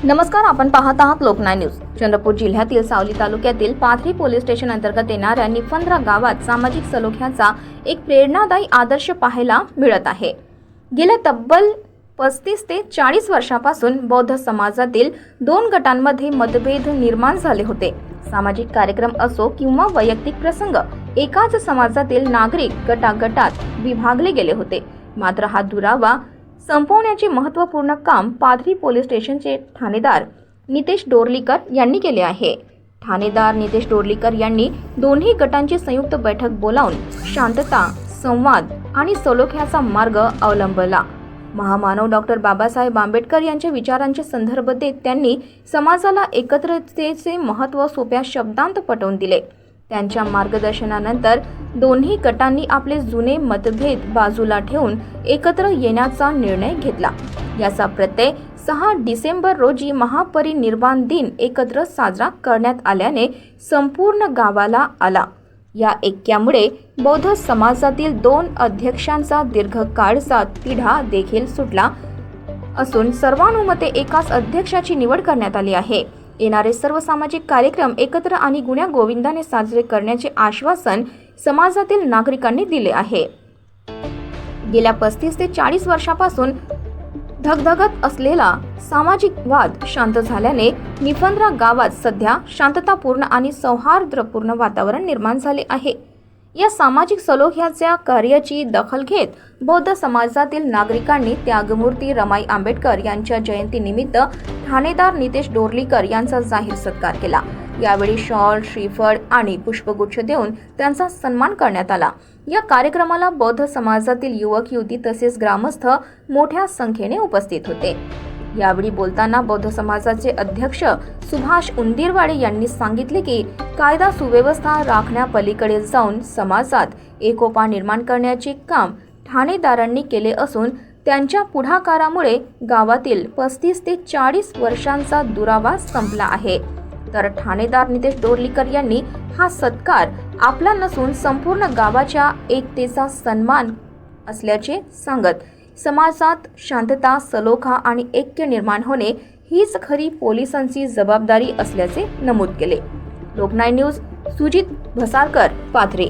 नमस्कार, आपण पाहत आहात लोकनाय न्यूज। चंद्रपूर जिल्ह्यातील सावली तालुक्यातील पाथरी पोलीस स्टेशन अंतर्गत येणाऱ्या निफंद्रा गावात सामाजिक सलोख्याचा एक प्रेरणादायी आदर्श पाहायला मिळत आहे। गेल्या तब्बल 35 ते 40 वर्षांपासून बौद्ध समाजातील दोन गटांमध्ये मतभेद निर्माण झाले होते। सामाजिक कार्यक्रम असो किंवा वैयक्तिक प्रसंग, एकाच समाजातील नागरिक गटागटात विभागले गेले होते। मात्र हा दुरावा संपवण्याचे महत्त्वपूर्ण काम पाथरी पोलीस स्टेशनचे ठाणेदार नितेश डोरलीकर यांनी केले आहे। ठाणेदार नितेश डोरलीकर यांनी दोन्ही गटांची संयुक्त बैठक बोलावून शांतता, संवाद आणि सलोख्याचा मार्ग अवलंबला। महामानव डॉक्टर बाबासाहेब आंबेडकर यांच्या विचारांचे संदर्भ देत त्यांनी समाजाला एकत्रतेचे महत्त्व सोप्या शब्दांत पटवून दिले। त्यांच्या मार्गदर्शनानंतर दोन्ही गटांनी आपले जुने मतभेद बाजूला ठेवून एकत्र येण्याचा निर्णय घेतला। याचा प्रत्यय 6 डिसेंबर रोजी महापरिनिर्वाण दिन एकत्र साजरा करण्यात आल्याने संपूर्ण गावाला आला। या ऐक्यामुळे बौद्ध समाजातील 2 अध्यक्षांचा दीर्घकाळचा तिढा देखील सुटला असून सर्वानुमते एकाच अध्यक्षाची निवड करण्यात आली आहे। येणारे सर्व सामाजिक कार्यक्रम एकत्र आणि गुण्या गोविंदाने साजरे करण्याचे आश्वासन समाजातील नागरिकांनी दिले आहे। गेल्या 35 ते 40 वर्षांपासून धगधगत असलेला सामाजिक वाद शांत झाल्याने निफंद्रा गावात सध्या शांततापूर्ण आणि सौहार्दपूर्ण वातावरण निर्माण झाले आहे। या सामाजिक सलोख्याच्या कार्याची दखल घेत बौद्ध समाजातील नागरिकांनी त्यागमूर्ती रमाई आंबेडकर यांच्या जयंतीनिमित्त ठाणेदार नितेश डोरलीकर यांचा जाहीर सत्कार केला। यावेळी शॉल, श्रीफळ आणि पुष्पगुच्छ देऊन त्यांचा सन्मान करण्यात आला। या कार्यक्रमाला बौद्ध समाजातील युवक युवती तसेच ग्रामस्थ मोठ्या संख्येने उपस्थित होते। यावेळी बोलताना बौद्ध समाजाचे अध्यक्ष सुभाष उंदीरवाडे यांनी सांगितले की कायदा सुव्यवस्था राखण्यापलीकडे जाऊन समाजात एकोपा निर्माण करण्याचे काम ठाणेदारांनी केले असून त्यांच्या पुढाकारामुळे गावातील 35 ते 40 वर्षांचा दुरावा संपला आहे। तर ठाणेदार नितेश डोरलीकर यांनी हा सत्कार आपला नसून संपूर्ण गावाच्या एकतेचा सन्मान असल्याचे सांगत समाजात शांतता, सलोखा आणि ऐक्य निर्माण होणे हीच खरी पोलिसांची जबाबदारी असल्याचे नमूद केले। लोकनाय न्यूज, सुजित भसारकर, पाथरी।